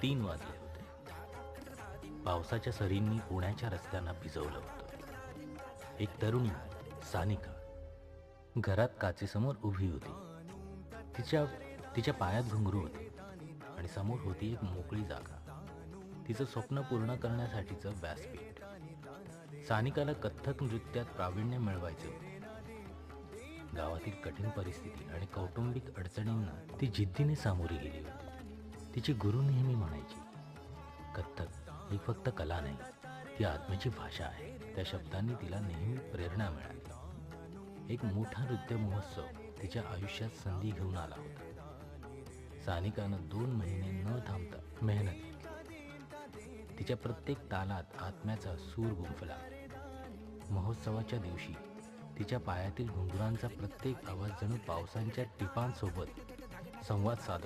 3 वाजले होते. पावसाच्या सरींनी पुण्याच्या रस्त्यांना भिजवलं होतं. एक तरुणी, सानिका, घरात काचेसमोर उभी होती. तिच्या तिच्या पायात घुंगरू होते आणि समोर होती एक मोकळी जागा, तिचं स्वप्न पूर्ण करण्यासाठीचं व्यासपीठ. सानिकाला कथ्थक नृत्यात प्रावीण्य मिळवायचे होते. गावातील कठीण परिस्थिती आणि कौटुंबिक अडचणींना ती जिद्दीने सामोरी गेली होती. तिचे गुरु नेहमी म्हणायची, कथ्थक ही फक्त कला नाही, ती आत्म्याची भाषा आहे. त्या शब्दांनी तिला नेहमी प्रेरणा मिळाली. एक मोठा नृत्य महोत्सव तिच्या आयुष्यात संधी घेऊन आला होता. सानिकानं 2 महिने न थांबता मेहनत केली. तिच्या प्रत्येक तालात आत्म्याचा सूर गुंफला. महोत्सवाच्या दिवशी तिच्या पायातील घुंगरांचा प्रत्येक आवाज जणू पावसांच्या टिपांसोबत संवाद साधत